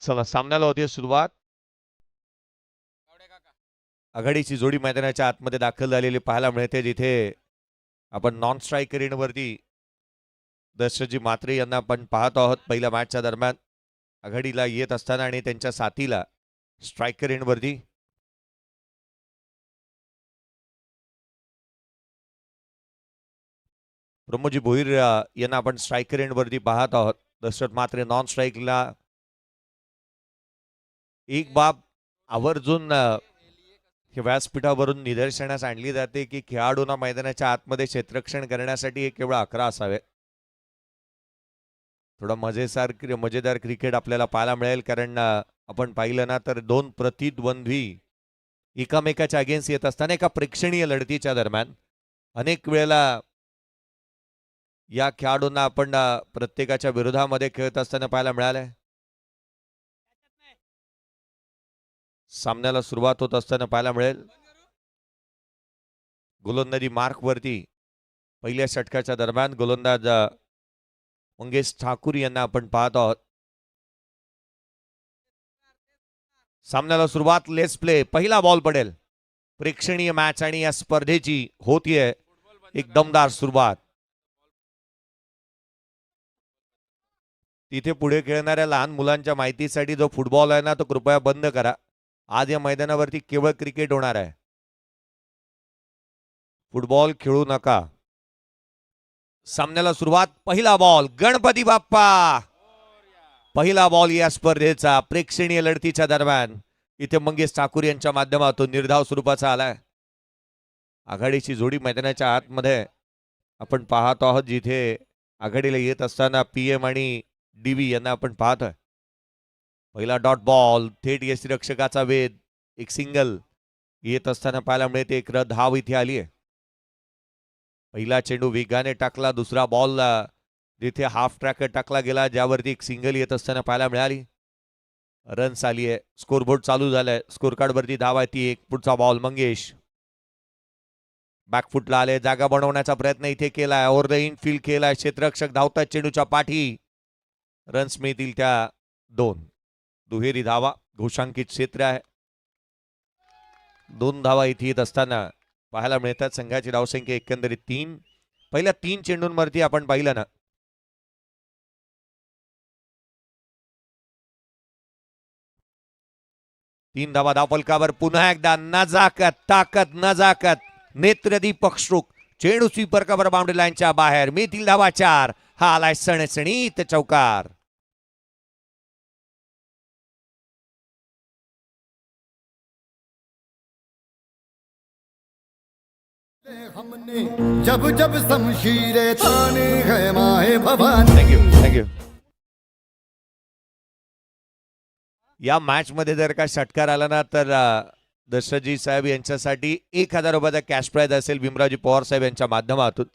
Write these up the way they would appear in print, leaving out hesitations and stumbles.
चला सामन्याला होती सुरुवात. आघाडीची जोडी मैदानाच्या आतमध्ये दाखल झालेली पाहायला मिळते, जिथे आपण नॉन स्ट्रायकर एंडवरती दशरथजी म्हात्रे यांना आपण पाहत आहोत. पहिल्या मॅचच्या दरम्यान आघाडीला येत असताना आणि त्यांच्या साथीला स्ट्रायकर एंडवरती प्रमोदजी भोईर यांना आपण स्ट्रायकर एंडवरती पाहत आहोत. दशरथ म्हात्रे नॉन स्ट्राईकला. एक बाब आवर्जून व्यासपीठावरून निदर्शनास आणली जाते की खेळाडूंना मैदानाच्या आतमध्ये क्षेत्ररक्षण करण्यासाठी हे केवळ 11 असावे. थोडा मजेदार क्रिकेट आपल्याला पाहायला मिळेल, कारण आपण पाहिलं ना तर दोन प्रतिद्वंद्वी एकामेकाच्या अगेन्स्ट येत असताना एका प्रेक्षणीय लढतीच्या दरम्यान अनेक वेळेला या खेळाडूंना आपण प्रत्येकाच्या विरोधामध्ये खेळत असताना पाहायला मिळालंय. सामन्याला सुरुवात होत असताना पाहायला मिळेल गोलंदाजी मार्क वरती पहिल्या षटकाच्या दरम्यान गोलंदाज मंगेश ठाकूर यांना आपण पाहत आहोत. सामन्याला सुरुवात. Let's play. पहिला बॉल पडेल. प्रेक्षणीय मॅच आणि या स्पर्धेची होतीये एक दमदार सुरुवात. तिथे पुढे खेळणाऱ्या लहान मुलांच्या माहितीसाठी जो फुटबॉल आहे ना तो कृपया बंद करा. आज या मैदानावरती केवळ क्रिकेट होणार आहे. फुटबॉल खेळू नका. सामन्याला सुरुवात. पहिला बॉल. गणपती बाप्पा. पहिला बॉल या स्पर्धेचा प्रेक्षणीय लढतीच्या दरम्यान इथे मंगेश ठाकूर यांच्या माध्यमातून निर्धाव स्वरूपाचा आलाय. आघाडीची जोडी मैदानाच्या आतमध्ये आपण पाहतो आहोत, जिथे आघाडीला येत असताना PM आणि DV यांना आपण पाहतोय. पहिला डॉट बॉल. थेट यष्टिरक्षकाचा वेध. एक सिंगल येत असताना पाहायला मिळते. एक धाव इथे आली आहे. पहिला चेंडू वेगाने टाकला. दुसरा बॉल जिथे हाफ ट्रॅकर टाकला गेला, ज्यावरती एक सिंगल येत असताना पाहायला मिळाली. रन्स आली आहे. स्कोरबोर्ड चालू झालाय. स्कोर कार्ड वरती धाव आहे ती एक. पुढचा बॉल. मंगेश बॅकफुटला आले. जागा बनवण्याचा प्रयत्न इथे केलाय. ओव्हर द इनफिल्ड केलाय. क्षेत्ररक्षक धावतात चेंडूच्या पाठी. रन्स मिळतील त्या 2. दुहेरी धावा. घोषांकित क्षेत्र आहे. 2 धावा इथे येत असताना पाहायला मिळतात. संघाची धावसंख्या एकंदरीत 3. पहिल्या 3 चेंडूंवरती आपण पाहिलं ना, तीन धावा धावफलकावर. पुन्हा एकदा नजाकत, ताकद, नजाकत, नेत्रदीपक स्ट्रोक. चेंडू स्वीपर कव्हर बाउंड्री लाईनच्या बाहेर. मिळतील धावा 4. हा आलाय सणसणीत चौकार. हमने जब जब शमशीरे ताने है माहे भवानी. थँक्यू. या मॅच मध्ये जर का षटकार आला ना तर दशरथजी साहेब यांच्यासाठी 1000 रुपयाचा कॅश प्राइज असेल भीमरावजी पवार साहेब यांच्या माध्यमातून.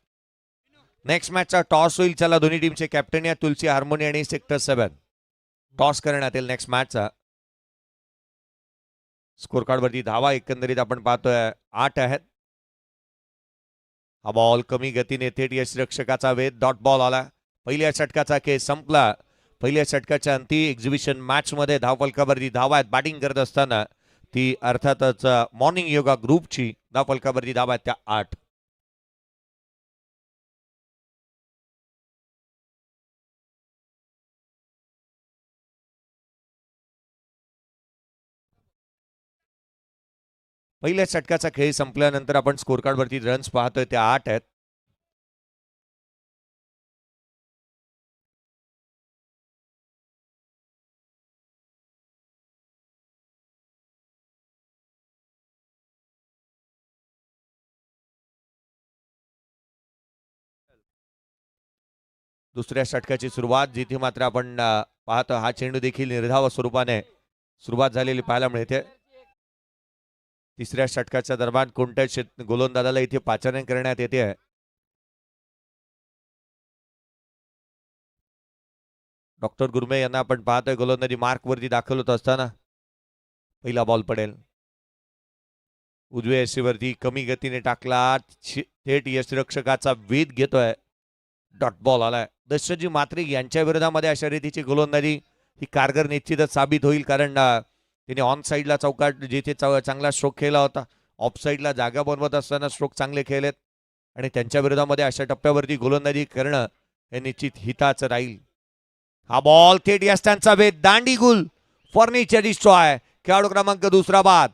नेक्स्ट मॅचचा टॉस होईल. चला दोन्ही टीमचे कॅप्टन या तुलसी हार्मोनी आणि सेक्टर 7 टॉस करण्यात येईल नेक्स्ट मॅचचा. स्कोर कार्ड वरती धावा एकंदरीत आपण पाहतोय 8 आहेत. हा बॉल कमी गतीने थेट यष्टिरक्षकाचा वेध. डॉट बॉल आला. पहिल्या षटकाचा खेळ संपला. पहिल्या षटकाच्या अंती एक्झिबिशन मॅच मध्ये धावफलकावरती धावा आहेत. बॅटिंग करत असताना ती अर्थातच मॉर्निंग योगा ग्रुपची धावफलकावरती धावा आहेत त्या 8. पहिल्या षटकाचा खेळ संपल्यानंतर आपण स्कोर कार्ड वरती रन्स पाहतोय त्या 8 आहेत. दुसऱ्या षटकाची सुरुवात, जिथे मात्र आपण पाहतो हा चेंडू देखील निर्धाव स्वरूपाने सुरुवात झालेली पाहायला मिळते. तिसऱ्या षटकाच्या दरम्यान कोणत्या गोलंदाजाला इथे पाचारण करण्यात येते आहे. डॉक्टर गुरमे यांना आपण पाहतोय गोलंदाजी मार्क वरती दाखल होत असताना. पहिला बॉल पडेल. उजव्या यष्टीवरती कमी गतीने टाकला. थेट यष्टिरक्षकाचा वेध घेतोय. डॉट बॉल आलाय. दशरथजी म्हात्रे यांच्या विरोधामध्ये अशा रीतीची गोलंदाजी ही कारगर निश्चितच साबित होईल, कारण त्याने ऑन साईडला चौकाट जिथे चांगला स्ट्रोक खेळला होता, ऑफ साईडला जागा बनवत असताना स्ट्रोक चांगले खेळलेत आणि त्यांच्या विरोधामध्ये अशा टप्प्यावरती गोलंदाजी करणं हे निश्चित हिताचं राहील. हा बॉल थेट यष्टांचा भेद, दांडी गुल, फर्निचर डिस्ट्रॉय, खेळाडू क्रमांक दुसरा बाद.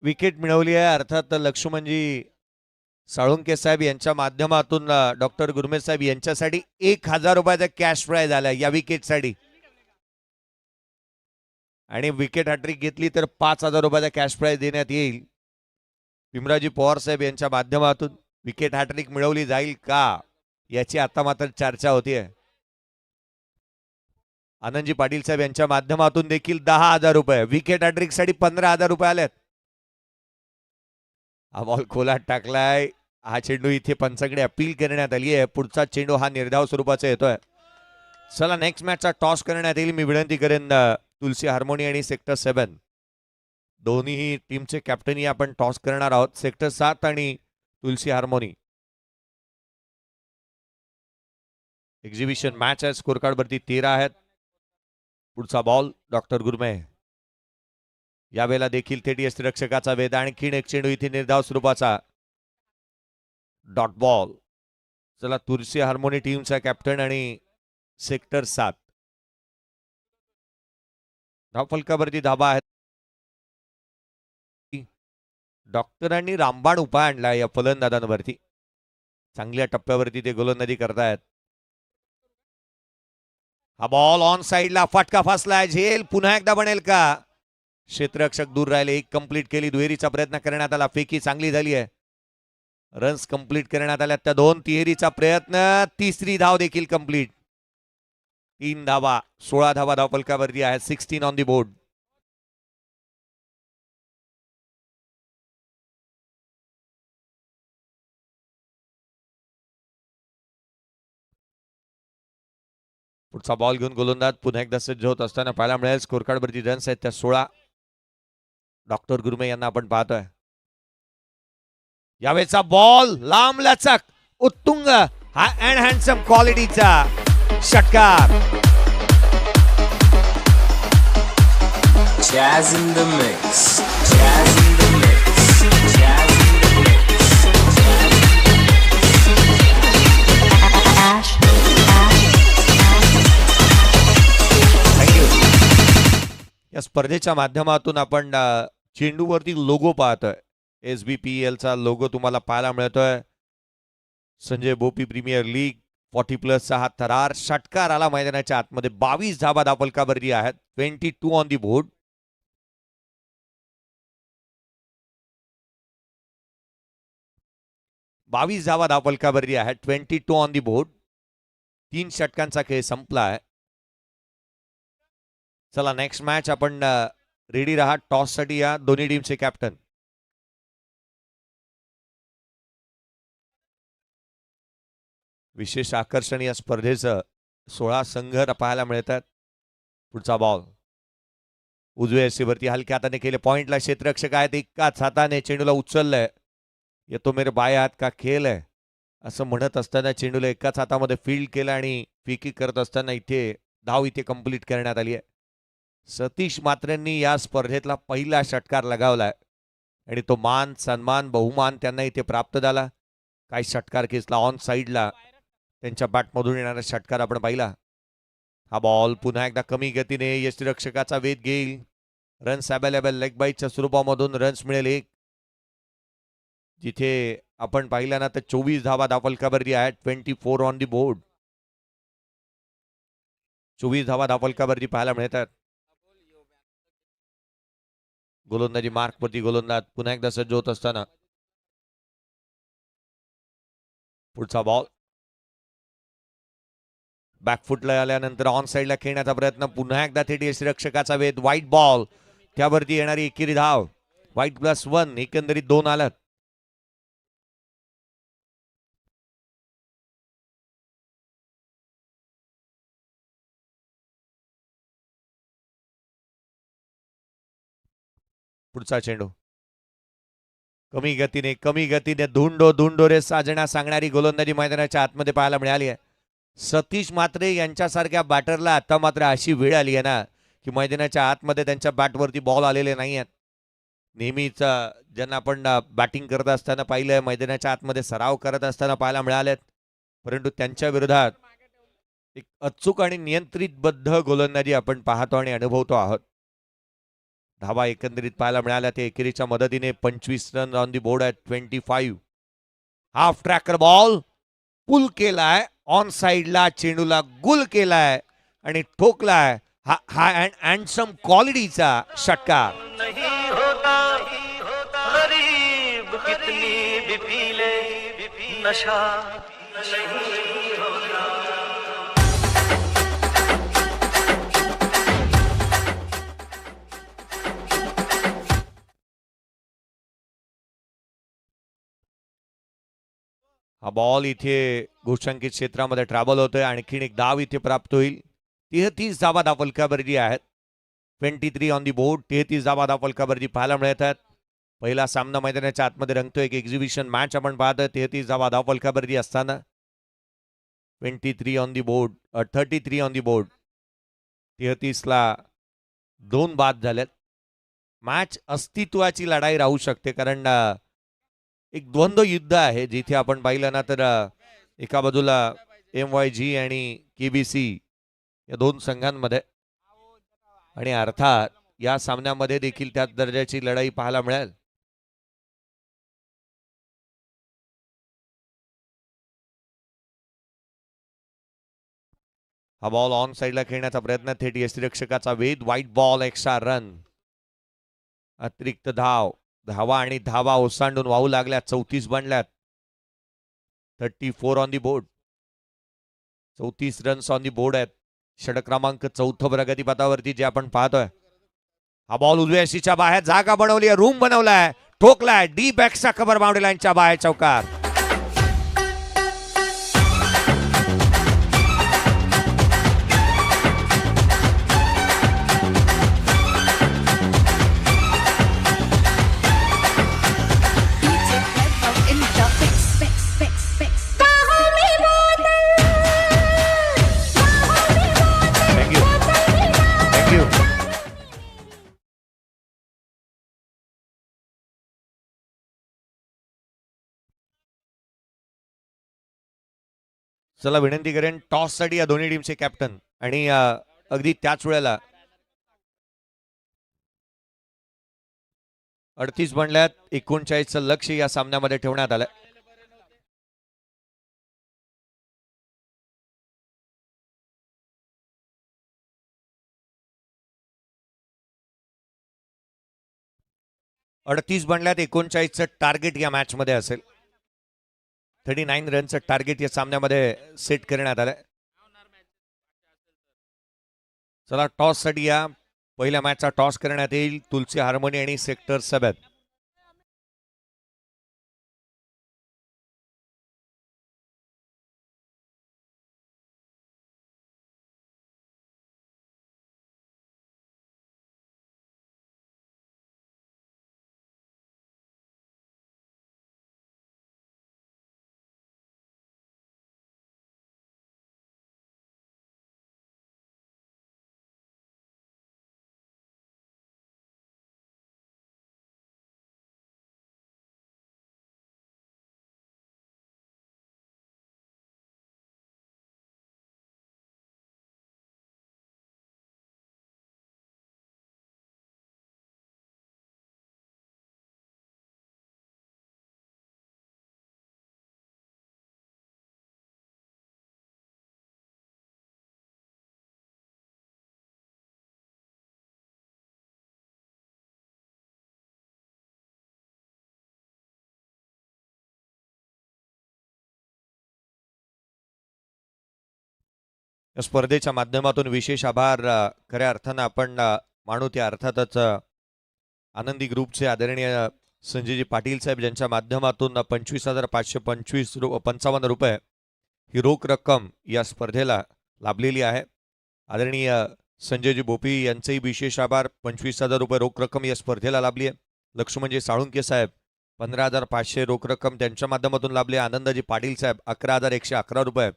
विकेट मिळवली आहे, अर्थात लक्ष्मणजी साळुंके साहेब यांच्या माध्यमातून डॉक्टर गुरमे साहेब यांच्यासाठी 1000 रुपयाचा कॅश प्राइज आला या विकेटसाठी, आणि विकेट हॅट्रिक घेतली तर 5000 रुपयाचा कॅश प्राइज देण्यात येईल. भीमरावजी पवार साहेब यांच्या माध्यमातून विकेट हॅट्रिक मिळवली जाईल का याची आता मात्र चर्चा होतीये. आनंदजी पाटील साहेब यांच्या माध्यमातून देखील 10,000 रुपये, विकेट हॅट्रिक साठी 15,000 रुपये आलेत. हा बॉल खोलात टाकलाय, हा चेंडू इथे पंचाकडे अपील करण्यात आली आहे. पुढचा चेंडू हा निर्धाव स्वरूपाचा येतोय. चला नेक्स्ट मॅचचा टॉस करण्यात येईल. मी विनंती करेन तुलसी हार्मोनी आणि सेक्टर 7 दोन्ही टीमचे कॅप्टनही आपण टॉस करणार आहोत. सेक्टर 7 आणि तुलसी हार्मोनी. एक्झिबिशन मॅच आहे, स्कोर कार्ड वरती 13 आहेत. पुढचा बॉल डॉक्टर गुरमे, यावेळेला देखील थेट यष्टिरक्षकाचा वेध, आणखीन एक चेंडू इथे निर्धाव स्वरूपाचा डॉट बॉल. चला तुलसी हार्मोनी टीमचा कॅप्टन आणि सेक्टर 7 धावफलकावरती धाबा आहेत. डॉक्टरांनी रामबाण उपाय आणला या फलंदाजांवरती, चांगल्या टप्प्यावरती ते गोलंदाजी करतायत. हा बॉल ऑन साइडला, फटका फसलाय, झेल पुन्हा एकदा बनेल का? क्षेत्ररक्षक दूर राहिले, एक कंप्लीट केली, दुहेरीचा प्रयत्न करण्यात आला, फेकी चांगली झाली आहे, रन्स कंप्लीट करण्यात आल्या. त्या 2 तिहेरीचा प्रयत्न, तिसरी धाव देखील कंप्लीट. 3 धावा, 16 धावा धावफलकावरती आहेत. 16 ऑन दी बोर्ड. पुढचा बॉल घेऊन गोलंदाज पुन्हा एकदा सज्ज होत असताना पाहायला मिळेल. स्कोर कार्ड वरती रन्स आहेत त्या 16. डॉक्टर गुरमे यांना आपण पाहतोय. यावेळेचा बॉल लांब लचक उत्तुंग, हा अँड हँडसम क्वालिटीचा षटकार. Jazz in the mix. Jazz in the mix. Jazz in the mix. या स्पर्धेच्या माध्यमातून आपण चेंडूवरती लोगो पाहतोय. SBPL चा लोगो तुम्हाला पाहायला मिळतोय. संजय बोपी प्रीमियर लीग 40+ चा हा थरार षटकार आला मैदानाच्या आतमध्ये. 22 धावा धावफलकावरती आहेत. 22 ऑन दी बोर्ड. बावीस धावा धावफलकावरती आहेत. 22 ऑन दी बोर्ड. 3 षटकांचा खेळ संपला आहे. चला नेक्स्ट मॅच आपण रेडी राहा टॉस साठी या दोन्ही टीमचे कॅप्टन. विशेष आकर्षण या स्पर्धेचं 16 संघ पाहायला मिळतात. पुढचा बॉल उजव्या सीवरती हलक्या हाताने केले, पॉइंटला क्षेत्ररक्षक आहेत, एकाच हाताने चेंडूला उचललंय. येतो मेरे बाय हात का खेळ आहे असं म्हणत असताना चेंडूला एकाच हातामध्ये फील्ड केलं आणि फिकी करत असताना इथे धाव इथे कंप्लीट करण्यात आली आहे. सतीश मात्रेंनी या स्पर्धेतला पहिला षटकार लगावलाय आणि तो मान सन्मान बहुमान त्यांना इथे प्राप्त झाला. काही षटकार खेचला ऑन साइडला, त्यांच्या बॅटमधून येणारा षटकार आपण पाहिला. हा बॉल पुन्हा एकदा कमी गतीने यष्टिरक्षकाचा वेध घेईल. रन्स अवेलेबल, लेग बाईटच्या स्वरूपामधून रन्स मिळेल 1. जिथे आपण पाहिलं ना तर 24 धावा धावफलकावरती आहेत. 24 ऑन दी बोर्ड. 24 धावा धावफलकावरती पाहायला मिळतात. गोलंदाजी मार्कवरती गोलंदाज पुन्हा एकदा सज्ज होत असताना पुढचा बॉल बॅकफुटला आल्यानंतर ऑन साइडला खेळण्याचा प्रयत्न, पुन्हा एकदा थेट यष्टिरक्षकाचा वेध, व्हाईट बॉल, त्यावरती येणारी एकेरी धाव. व्हाईट +1, एकंदरीत 2 आल्यात. पुढचा चेंडू कमी गतीने धुंडो रे साजना सांगणारी गोलंदाजी मैदानाच्या आतमध्ये पाहायला मिळाली आहे. सतीश म्हात्रे यांच्यासारख्या बॅटरला आता मात्र अशी वेळ आली आहे ना की मैदानाच्या आतमध्ये त्यांच्या बॅटवरती बॉल आलेले नाही आहेत. नेहमीच ज्यांना आपण बॅटिंग करत असताना पाहिलंय, मैदानाच्या आतमध्ये सराव करत असताना पाहायला मिळालेत, परंतु त्यांच्या विरोधात एक अचूक आणि नियंत्रितबद्ध गोलंदाजी आपण पाहतो आणि अनुभवतो आहोत. धावा एकंदरीत पाहायला मिळाल्या ते एकेरीच्या मदतीने 25 रन ऑन दी बोर्ड आहेत. 25. हाफ ट्रॅकर बॉल पुल केलाय, ऑन साइडला चेंडूला गुल केलाय आणि ठोकलाय. हा हँडसम क्वालिटीचा षटकार. नहीं होता गरीब कितनी भी पी ले नशा नहीं होता. हा बॉल इथे गोष्टांकित क्षेत्रामध्ये ट्रॅव्हल होतोय. आणखीन एक धाव इथे प्राप्त होईल. 33 धावा धावफलकावरती आहेत. 23 ऑन दी बोर्ड. 33 धावा धावफलकावरती पाहायला मिळत आहेत. पहिला सामना मैदानाच्या आतमध्ये रंगतोय. एक एक्झिबिशन मॅच आपण पाहतोय. 33 धावा धावफलकावरती असताना 23 on the board, 33 on the board. 33ला 2 बाद झालेत. मॅच अस्तित्वाची लढाई राहू शकते, कारण एक द्वंद्व युद्ध आहे जिथे आपण पाहिलं ना तर एका बाजूला MYG आणि KBC या दोन संघांमध्ये, आणि अर्थात या सामन्यामध्ये देखील त्याच दर्जाची लढाई पाहायला मिळेल. हा बॉल ऑन साइडला खेळण्याचा प्रयत्न, थेट यष्टिरक्षकाचा वेध. व्हाईट बॉल, एक्स्ट्रा रन, अतिरिक्त धावा आणि धावा ओसांडून वाहू लागल्या. 34 बनल्यात. 34 on the board. 34 runs on the board आहेत. षटक क्रमांक 4 प्रगतीपथावरती जे आपण पाहतोय. हा बॉल उजव्या यशीच्या बाहेर जागा बनवली आहे, रूम बनवलाय, ठोकलाय डीप एक्सचा कव्हर बाउंड्री लाईनच्या बाहेर चौकार. चला विनंती करेन टॉस साठी या दोन्ही टीमचे कॅप्टन, आणि अगदी त्याच वेळेला 38 बनल्यात. 39चं लक्ष या सामन्यामध्ये ठेवण्यात आलं. अडतीस बनल्यात. 39चं टार्गेट या मॅच मध्ये असेल. 39 रनचं टार्गेट या सामन्यामध्ये सेट करण्यात आलंय. चला टॉस साठी या पहिल्या मॅचचा टॉस करण्यात येईल. तुलसी हार्मोनी आणि सेक्टर 7. या स्पर्धेच्या माध्यमातून विशेष आभार खऱ्या अर्थानं आपण मानू. त्या अर्थातच आनंदी ग्रुपचे आदरणीय संजयजी पाटील साहेब, ज्यांच्या माध्यमातून 25,555 रुपये ही रोख रक्कम या स्पर्धेला लाभलेली आहे. आदरणीय संजयजी बोपी यांचेही विशेष आभार. 25,000 रुपये रोख रक्कम या स्पर्धेला लाभली आहे. लक्ष्मणजी साळुंके साहेब 15,500 रोख रक्कम त्यांच्या माध्यमातून लाभले. आनंदजी पाटील साहेब 11,111 रुपये.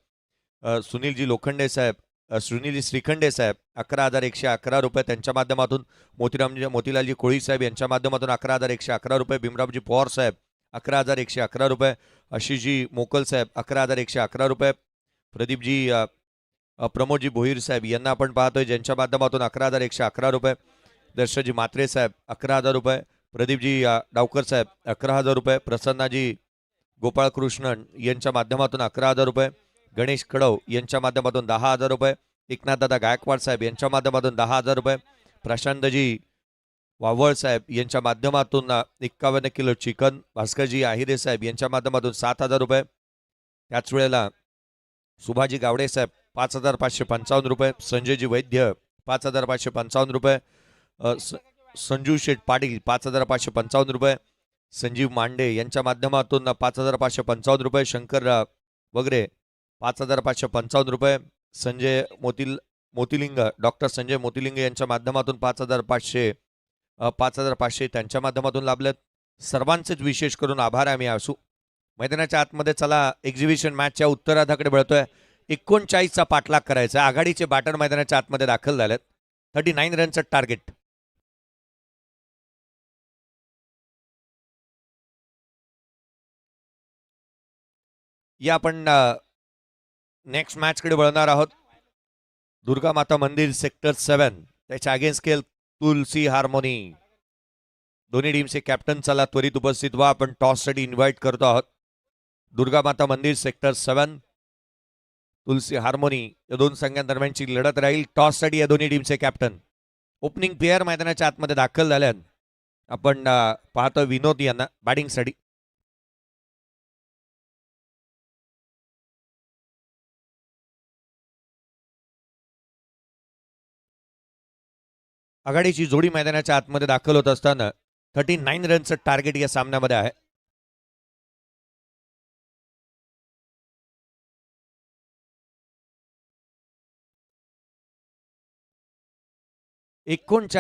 सुनीलजी लोखंडे साहेब सुनीलजी श्रीखंडे साहेब 11,111 रुपये त्यांच्या माध्यमातून. मोतीलालजी कोळी साहेब यांच्या माध्यमातून 11,111 रुपये. भीमरावजी पवार साहेब 11,111 रुपये. आशिषजी मोकल साहेब 11,111 रुपये. प्रदीपजी प्रमोदजी भोईर साहेब यांना आपण पाहतोय ज्यांच्या माध्यमातून 11,111 रुपये. दर्शनजी मात्रे साहेब 11,000 रुपये. प्रदीपजी डावकर साहेब 11,000 रुपये. प्रसन्नाजी गोपाळकृष्णन यांच्या माध्यमातून 11,000 रुपये. गणेश कडव यांच्या माध्यमातून 10,000 रुपये. एकनाथदादा गायकवाड साहेब यांच्या माध्यमातून 10,000 रुपये. प्रशांतजी वावळ साहेब यांच्या माध्यमातून 51 किलो चिकन. भास्करजी आहिरे साहेब यांच्या माध्यमातून 7,000 रुपये. त्याच वेळेला सुभाजी गावडे साहेब 5,555 रुपये. संजयजी वैद्य 5,555 रुपये. संजू शेठ पाटील 5,555 रुपये. संजीव मांडे यांच्या माध्यमातून 5,555 रुपये. शंकर वगैरे 5,555 रुपये. संजय मोतिलिंग डॉक्टर संजय मोतिलिंग यांच्या माध्यमातून 5,500 त्यांच्या माध्यमातून लाभलेत. सर्वांचेच विशेष करून आभार आम्ही असू. मैदानाच्या आतमध्ये चला एक्झिबिशन मॅचच्या उत्तरार्धाकडे वळतोय. 39चा पाठलाग करायचा. आघाडीचे बॅटर मैदानाच्या आतमध्ये दाखल झालेत. 39 रनचं टार्गेट. या आपण नेक्स्ट मॅचकडे वळणार आहोत. दुर्गा माता मंदिर सेक्टर 7 त्याच्या अगेन्स्ट खेळ तुलसी हार्मोनी. दोन्ही टीमचे कॅप्टन चला त्वरित उपस्थित व्हा. आपण टॉससाठी इन्व्हाइट करतो आहोत. दुर्गा माता मंदिर सेक्टर 7 तुलसी हार्मोनी या दोन संघांदरम्यानची लढत राहील. टॉससाठी या दोन्ही टीमचे कॅप्टन ओपनिंग प्लेअर मैदानाच्या आतमध्ये दाखल झाल्यात. आपण पाहतो विनोद यांना बॅटिंगसाठी. आघाडीची जोडी मैदानाच्या आतमध्ये दाखल होत असताना 39 रनचं टार्गेट या सामन्यामध्ये आहे.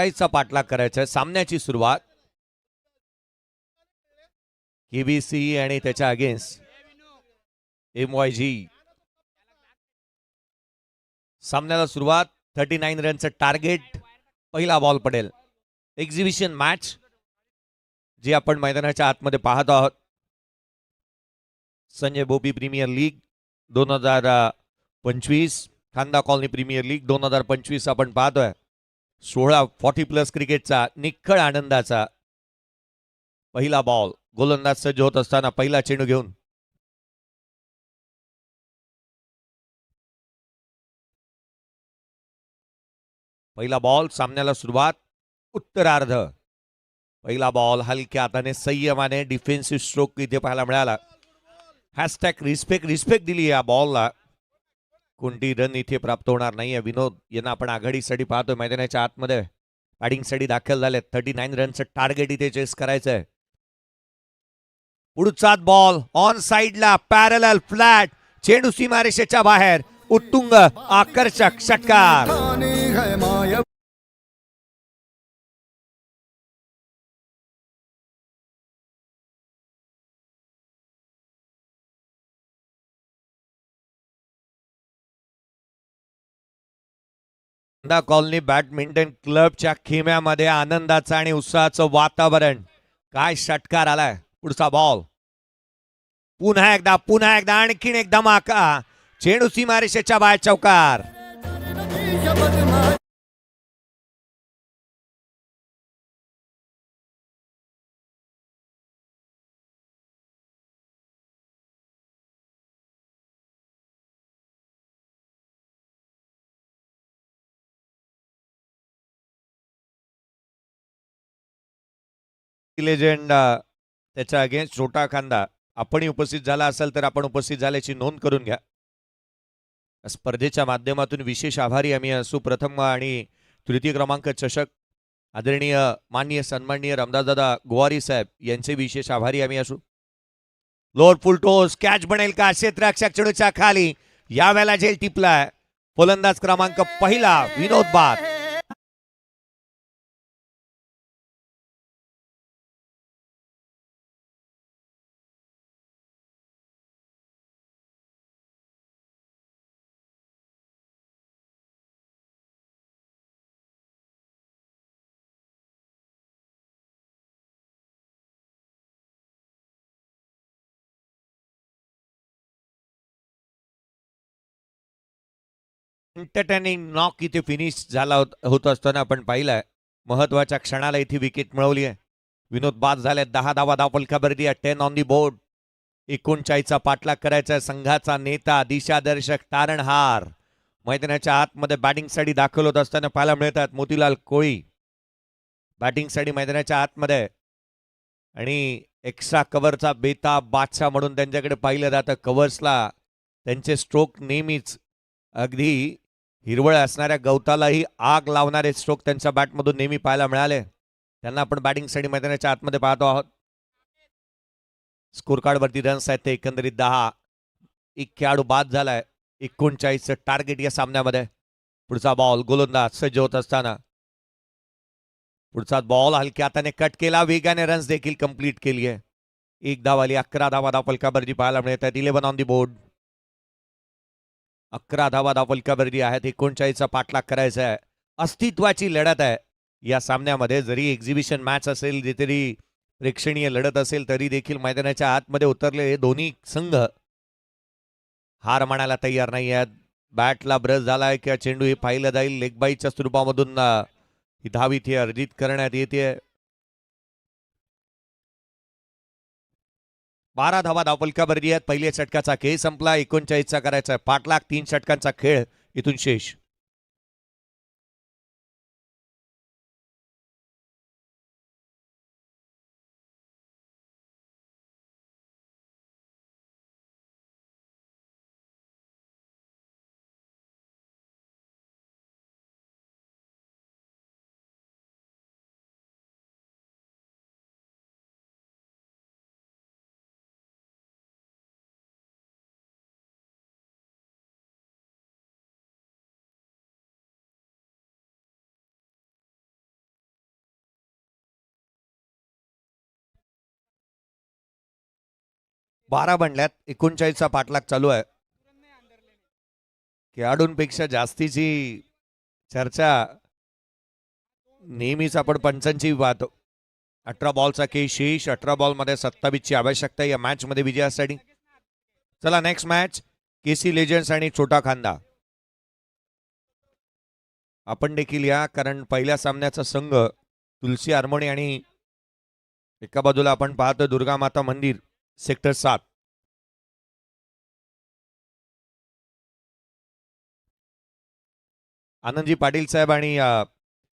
चा पाठलाग करायचा आहे. सामन्याची सुरुवात केबीसी आणि त्याच्या अगेन्स्ट MYG. सामन्याला सुरुवात 39 रनचं टार्गेट. पहिला बॉल पडेल. एक्झिबिशन मॅच जी आपण मैदानाच्या आतमध्ये पाहत आहोत. संजय बोपी प्रीमियर लीग 2025 खांदा कॉलनी प्रीमियर लीग 2025 आपण पाहतोय. 40+ क्रिकेटचा निखळ आनंदाचा पहिला बॉल. गोलंदाज सज्ज होत असताना पहिला चेंडू घेऊन पहिला बॉल. सामन्याला सुरुवात उत्तरार्ध. पहिला बॉल हलक्या हाताने संयमाने डिफेन्सिव्ह स्ट्रोक इथे पाहायला मिळाला. हॅशटॅग रिस्पेक्ट दिली या बॉलला. कोणती रन इथे प्राप्त होणार नाहीये. विनोद यांना आपण आघाडीसाठी पाहतोय. मैदानाच्या आतमध्ये बॅटिंगसाठी दाखल झाले. 39 रनचं टार्गेट इथे चेस करायचंय. पुढचाच बॉल ऑन साइडला पॅरलल फ्लॅट. चेंडू सीमारेषेच्या बाहेर. उत्तुंग आकर्षक षटकार. ठानी है माया खांदा कॉलनी बॅडमिंटन क्लबच्या खेम्यामध्ये आनंदाचं आणि उत्साहाचं वातावरण. काय षटकार आलाय. पुढचा बॉल पुन्हा एकदा आणखीन एक धमाका. चेंडू सीमारेषेच्या बाहेर. चौकार. लेजेंड त्याच्या अगेन्स्ट छोटा खांदा आपणही उपस्थित झाला असेल तर आपण उपस्थित झाल्याची नोंद करून घ्या. स्पर्धेच्या माध्यमातून विशेष आभारी आम्ही असू. प्रथम आणि तृतीय क्रमांक चषक आदरणीय माननीय सन्माननीय रामदासदादा गोवारी साहेब यांचे विशेष आभारी आम्ही असू. लोअर फुल टोस कॅच बनेल का. क्षेत्ररक्षक चेंडूच्या खाली. यावेळेला झेल टिपलाय. फलंदाज क्रमांक पहिला विनोद बाद. एंटरटेनिंग नॉक इथे फिनिश झाला होत असताना आपण पाहिलंय. महत्वाच्या क्षणाला इथे विकेट मिळवली आहे. विनोद बाद झाले. 10 धावा धावफलकावरती 10 ऑन दी बोर्ड. 39चा पाठलाग करायचा संघाचा नेता दिशादर्शक तारणहार मैदानाच्या आतमध्ये बॅटिंगसाठी दाखल होत असताना पाहायला मिळतात. मोतीलाल कोळी बॅटिंगसाठी मैदानाच्या आतमध्ये आणि एक्स्ट्रा कव्हरचा बेताब बादशाह म्हणून त्यांच्याकडे पाहिलं जातं. कव्हर्सला त्यांचे स्ट्रोक नेहमीच अगदी हिरवळ असणाऱ्या गवतालाही आग लावणारे स्ट्रोक त्यांच्या बॅटमधून नेहमी पाहायला मिळाले. त्यांना आपण बॅटिंगसाठी मैदानाच्या आतमध्ये पाहतो आहोत. स्कोर कार्डवरती रन्स आहेत ते एकंदरीत 10. एक खेळाडू बाद झालाय. 39चं टार्गेट या सामन्यामध्ये. पुढचा बॉल गोलंदाज सज्ज होत असताना पुढचा बॉल हलक्या हाताने कट केला. वेगाने रन्स देखील कंप्लीट केली आहे. 1 धाव आली. 11 धावा धावफलकावरती पाहायला मिळत आहेत. 11 ऑन दी बोर्ड. 11 धावा धावफलकावरती आहेत. 39चा पाठलाग करायचा आहे. अस्तित्वाची लढत आहे या सामन्यामध्ये. जरी एक्झिबिशन मॅच असेल तरी प्रेक्षणीय लढत असेल तरी देखील मैदानाच्या आतमध्ये उतरलेले दोन्ही संघ हार मानायला तयार नाही आहेत. बॅटला ब्रश झालाय किंवा चेंडू हे पाहिलं जाईल. लेगबाईच्या स्वरूपामधून ही धाव इथे अर्जित करण्यात येते. 12 धावा धावफलकावरती आहेत. पहिल्या षटकाचा खेळ संपला. 39चा करायचा पाठलाग. 3 षटकांचा खेळ इथून शेष. बारा बनल्यात. 39चा पाठलाग चालू आहे. खेळाडूंपेक्षा जास्तीची चर्चा नेहमीच आपण पंचांची पाहतो. 18 बॉलचा खेळ शेष. 18 बॉलमध्ये 27ची आवश्यकता या मॅच मध्ये विजयासाठी. चला नेक्स्ट मॅच केसी लेजंड्स आणि छोटा खांदा. आपण देखील या, कारण पहिल्या सामन्याचा संघ तुलसी हार्मोनी आणि एका बाजूला आपण पाहतो दुर्गा माता मंदिर सेक्टर 7. आनंदजी पाटील साहेब आणि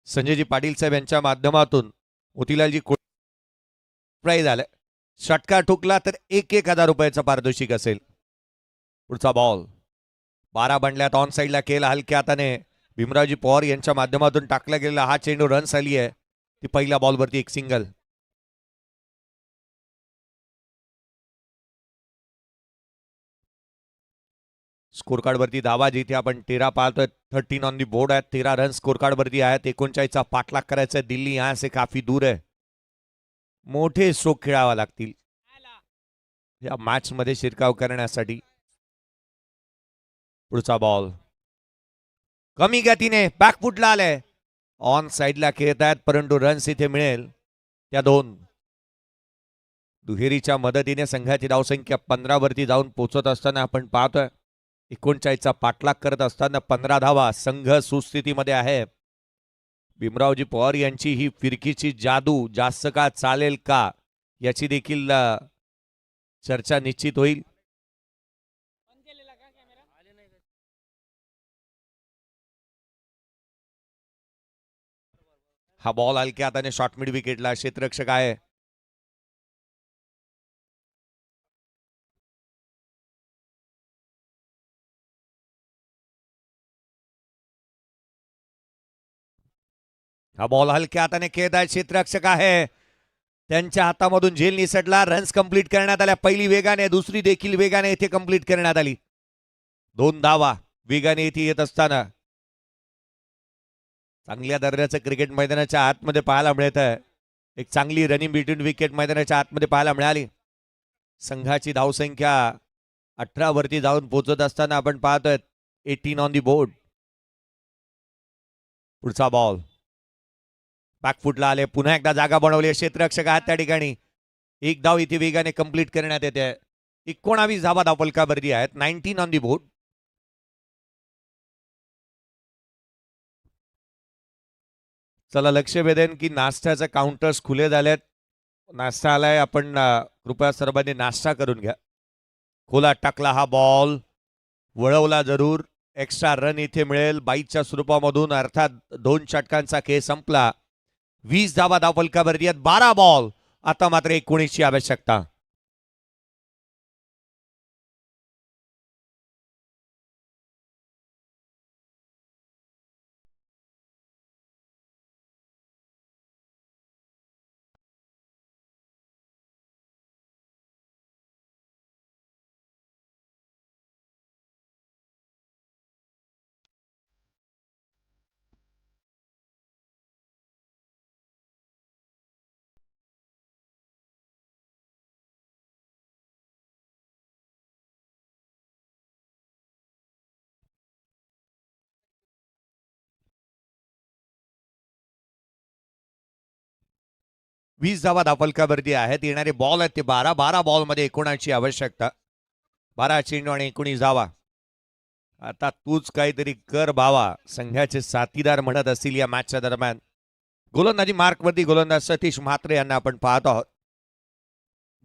संजयजी पाटील साहेब यांच्या माध्यमातून मोतीलालजी प्राईज आलं. षटकार ठोकला तर 1,000 रुपयाचा पारितोषिक असेल. पुढचा बॉल 12 बनल्यात. ऑन साईडला केला हलक्या हाताने भीमरावजी पवार यांच्या माध्यमातून टाकला गेलेला हा चेंडू रन्स आली आहे. ती पहिल्या बॉलवरती एक सिंगल. स्कोर कार्ड वरती धावा जिथे आपण 13 पाहतोय. 13 ऑन दी बोर्ड आहेत. 13 रन स्कोर कार्ड वरती आहेत. 39चा पाठलाग करायचा आहे. दिल्ली यहाँ से काफी दूर आहे. मोठे स्ट्रोक खेळावा लागतील या मॅच मध्ये शिरकाव करण्यासाठी. पुढचा बॉल कमी गतीने बॅकफुटला आलाय. ऑन साइडला खेळत आहेत परंतु रन्स इथे मिळेल त्या 2. दुहेरीच्या मदतीने संघाची धावसंख्या 15 वरती जाऊन पोहोचत असताना आपण पाहतोय. 39चा पाठलाग करत असताना 15 धावा. संघ सुस्थितीमध्ये आहे. भीमरावजी पवार यांची ही फिरकीची जादू जास्त काळ चालेल का याची देखील चर्चा निश्चित होईल. हा बॉल हलक्या हाताने शॉर्ट मिड विकेटला. क्षेत्ररक्षक आहे. हा बॉल हलक्या हाताने खेळत आहे. क्षेत्ररक्षक आहे. त्यांच्या हातामधून झेल निसटला. रन्स कंप्लीट करण्यात आल्या. पहिली वेगाने, दुसरी देखील वेगाने इथे कंप्लीट करण्यात आली. 2 धावा वेगाने इथे येत असताना चांगल्या दर्जाचं क्रिकेट मैदानाच्या आतमध्ये पाहायला मिळत आहे. एक चांगली रनिंग बिटवीन विकेट मैदानाच्या आतमध्ये पाहायला मिळाली. संघाची धावसंख्या 18 वरती जाऊन पोहोचत असताना आपण पाहतोय 18 ऑन दी बोर्ड. पुढचा बॉल बॅकफुटला आले. पुन्हा एकदा जागा बनवली. क्षेत्ररक्षक आहेत त्या ठिकाणी. 1 धाव इथे वेगाने कंप्लीट करण्यात येते. 19 धावा धावफलकावरती आहेत. 19 ऑन दी बोर्ड. चला लक्ष वेधेन की नाश्त्याचे काउंटर्स खुले झालेत. नाश्ता आलाय, आपण कृपया सर्वांनी नाश्ता करून घ्या. खोला टाकला हा बॉल, वळवला जरूर. एक्स्ट्रा रन इथे मिळेल बाईच्या स्वरूपामधून, अर्थात 2 षटकांचा खेळ संपला. 20 धावा धावफलकावरती आहेत. 12 बॉल, आता मात्र 19 ची आवश्यकता. वीस धावा धावफलकावरती आहेत. येणारे बॉल आहेत ते 12 बॉलमध्ये 19 आवश्यकता. 12 चेंडू आणि 19 धावा. आता तूच काहीतरी कर भावा, संघाचे साथीदार म्हणत असतील या मॅचच्या दरम्यान. गोलंदाजी मार्कवरती गोलंदाज सतीश म्हात्रे यांना आपण पाहत आहोत.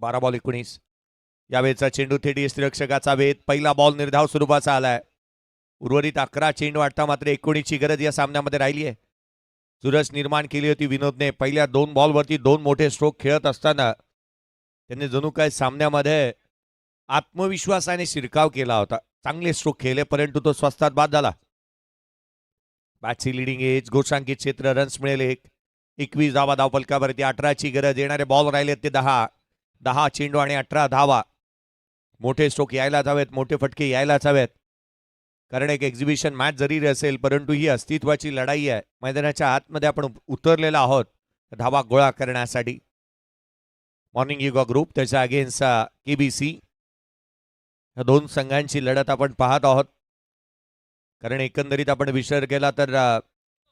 12 बॉल 19. यावेळेचा चेंडू थेट यष्टिरक्षकाचा वेध. पहिला बॉल निर्धाव स्वरूपाचा आलाय. उर्वरित 11 चेंडू आता मात्र 19 ची गरज या सामन्यामध्ये राहिली आहे. चुरस निर्माण केली होती विनोदने. पहिल्या 2 बॉलवरती 2 मोठे स्ट्रोक खेळत असताना त्यांनी जणू काय सामन्यामध्ये आत्मविश्वासाने शिरकाव केला होता. चांगले स्ट्रोक खेळले, परंतु तो स्वस्तात बाद झाला. बॅटची लिडिंग एज, घोषांकित क्षेत्र, रन्स मिळेल 21 धावा धावफलकावरती. 18 ची गरज. येणारे बॉल राहिले ते 10 चेंडू आणि 18 धावा. मोठे स्ट्रोक यायलाच हवेत, मोठे फटके यायलाच हवेत. कारण एक एक्झिबिशन मॅच जरी असेल, परंतु ही अस्तित्वाची लढाई आहे. मैदानाच्या आतमध्ये आपण उतरलेला आहोत धावा गोळा करण्यासाठी. मॉर्निंग योगा ग्रुप त्याच्या अगेन्स्ट KBC, या 2 संघांची लढत आपण पाहत आहोत. कारण एकंदरीत आपण विचार केला तर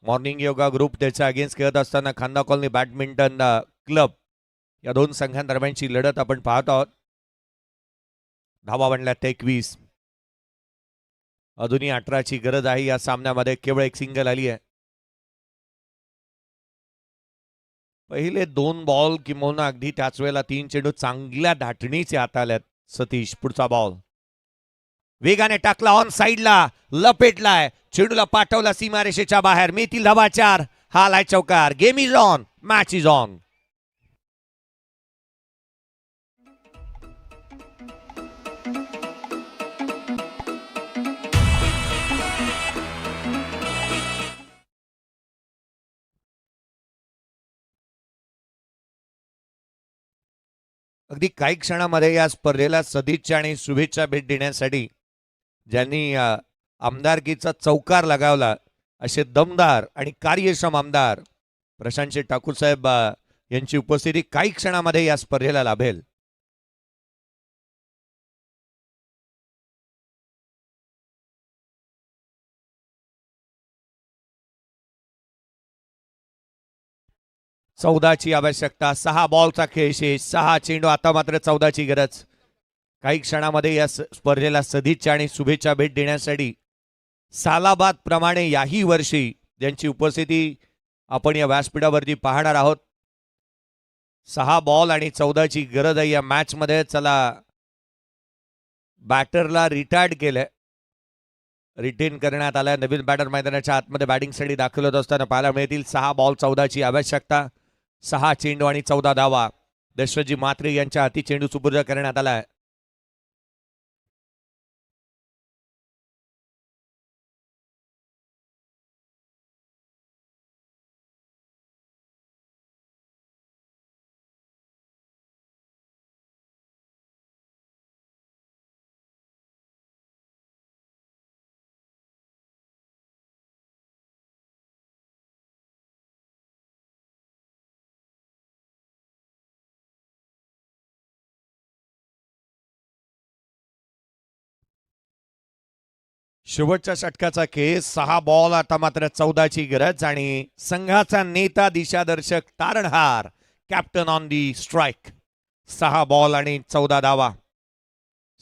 मॉर्निंग योगा ग्रुप त्याच्या अगेन्स्ट खेळत असताना खांदा कॉलनी बॅडमिंटन क्लब, या 2 संघांदरम्यानची लढत आपण पाहत आहोत. धावा बनल्या 21. अजूनही 18 ची गरज आहे या सामन्यामध्ये. केवळ एक सिंगल आली आहे. पहिले 2 बॉल किंवा अगदी त्याच वेळेला 3 चेंडू चांगल्या धाटणीचे हाताळल्यात सतीश. पुढचा बॉल वेगाने टाकला, ऑन साइडला लपेटलाय, चेंडूला पाठवला सीमारेषेच्या बाहेर. मिळतील धावा 4. हा आलाय चौकार. Game is on, match is on. अगदी काही क्षणामध्ये या स्पर्धेला सदिच्छा आणि शुभेच्छा भेट देण्यासाठी ज्यांनी आमदारकीचा चौकार लगावला असे दमदार आणि कार्यक्षम आमदार प्रशांत ठाकूर साहेब यांची उपस्थिती काही क्षणामध्ये या स्पर्धेला लाभेल. चौदाची आवश्यकता. 6 बॉलचा खेळ शेष. 6 चेंडू, आता मात्र 14ची गरज. काही क्षणामध्ये या स्पर्धेला सदिच्छा आणि शुभेच्छा भेट देण्यासाठी सालाबाद प्रमाणे याही वर्षी ज्यांची उपस्थिती आपण या व्यासपीठावरती पाहणार आहोत. 6 बॉल आणि 14ची गरज आहे या मॅच मध्ये. चला, बॅटरला रिटायर्ड केलंय, रिटेन करण्यात आलाय. नवीन बॅटर मैदानाच्या आतमध्ये बॅटिंगसाठी दाखल होत असताना पाहायला मिळतील. 6 बॉल 14ची आवश्यकता. 6 चेंडू आणि 14 धावा. दशरथजी म्हात्रे यांच्या हाती चेंडू सुपूर्द करण्यात आलाय. शेवटच्या षटकाचा खेळ. 6 बॉल, आता मात्र 14ची गरज. आणि संघाचा नेता, दिशादर्शक, तारणहार, captain on the strike. 6 ball आणि 14 धावा.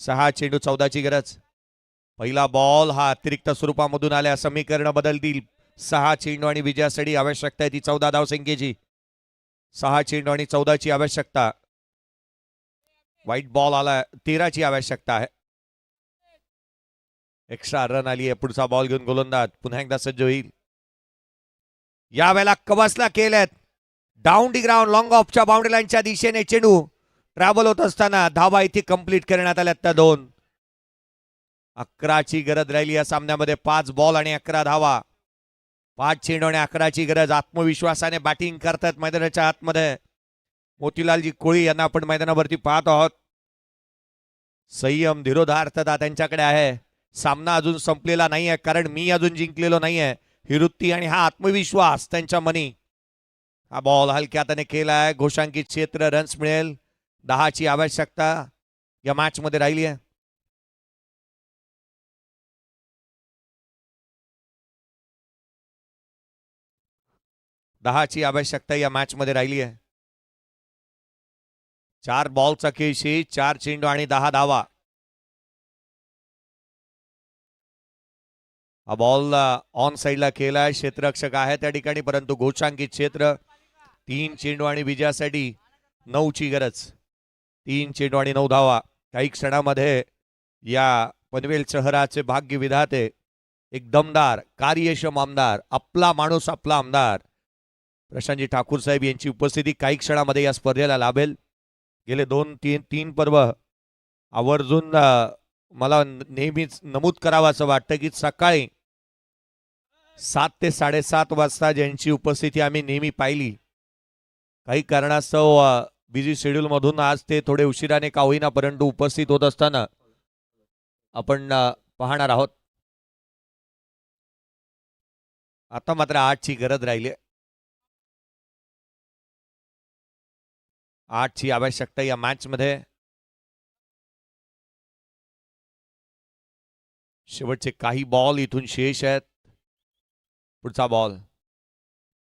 6 चेंडू 14ची गरज. पहिला बॉल हा अतिरिक्त स्वरूपामधून आल्या. समीकरण बदलतील. 6 चेंडू आणि विजयासाठी आवश्यकता आहे ती 14 धावसंख्येची. 6 चेंडू आणि 14ची आवश्यकता. व्हाईट बॉल आला, 13ची आवश्यकता आहे. एक्स्ट्रा रन आली आहे. पुढचा बॉल घेऊन गोलंदाज पुन्हा एकदा सज्ज होईल. यावेळेला कवसला केलेत. डाऊन दी ग्राउंड लॉंग ऑफच्या बाउंड्री लाईनच्या दिशेने चेंडू ट्रॅव्हल होत असताना धावा इथे कंप्लीट करण्यात आल्या. त्या 2. 11ची गरज राहिली या सामन्यामध्ये. 5 बॉल आणि 11 धावा. 5 चेंडू आणि 11ची गरज. आत्मविश्वासाने बॅटिंग करतात मैदानाच्या आतमध्ये मोतीलालजी कोळी यांना आपण मैदानावरती पाहत आहोत. संयम धीरोधार्थता त्यांच्याकडे आहे. सामना अजून संपलेला नाहीये कारण मी अजून जिंकलेलो नाहीये ही वृत्ती आणि हा आत्मविश्वास त्यांच्या मनी. हा बॉल हलक्या हाताने केलाय. घोषांकित क्षेत्र, रन्स मिळेल. 10ची आवश्यकता या मॅच मध्ये राहिली आहे. ची आवश्यकता या मॅच मध्ये राहिली आहे. 4 बॉलचा खेळशी, 4 चेंडू आणि 10 धावा. हा बॉल ऑन साइडला केलाय. क्षेत्ररक्षक आहे त्या ठिकाणी परंतु घोषांकित क्षेत्र. 3 चेंडू आणि विजयासाठी 9ची गरज. 3 चेंडू आणि 9 धावा. काही क्षणामध्ये या पनवेल शहराचे भाग्य विधाते, एक दमदार कार्यक्षम आमदार, आपला माणूस आपला आमदार प्रशांतजी ठाकूर साहेब यांची उपस्थिती काही क्षणामध्ये या स्पर्धेला लाभेल. गेले 2-3 पर्व आवर्जून मला नेहमीच नमूद करावं वाटतं की सकाळी 7 ते 7:30 वाजता ज्यांची उपस्थिती आम्ही नेहमी पाहिली, काही कारणास्तव बिझी शेड्यूल मधून आज ते थोडे उशिराने का होईना परंतु उपस्थित होत असताना आपण पाहणार आहोत. आता मात्र 8ची गरज राहिली. 8ची आवश्यकता या मॅच मध्ये. शेवटचे काही बॉल इथून शेष आहेत. पुढचा बॉल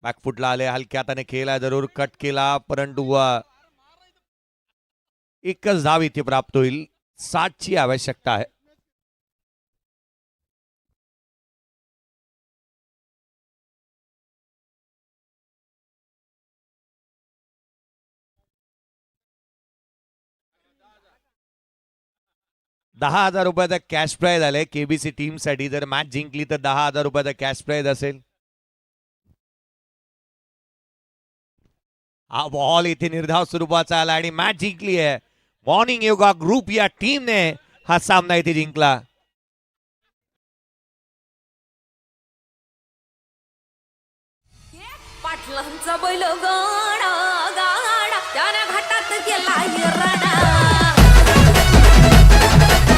बॅकफुटला आले. हलक्या हाताने खेळला, जरूर कट केला परंतु एकच धाव इथे प्राप्त होईल. 7ची आवश्यकता आहे. ₹10,000 कॅश प्राइज आले केबीसी टीम साठी. जर मॅच जिंकली तर ₹10,000 कॅश प्राइज असेल. हा बॉल इथे निर्धाव स्वरूपाचा आला आणि मॅच जिंकली आहे. मॉर्निंग योगा ग्रुप या टीमने हा सामना इथे जिंकला. पाटलांचा बैल गाडा गाडा त्याने घाटात गेला राडा.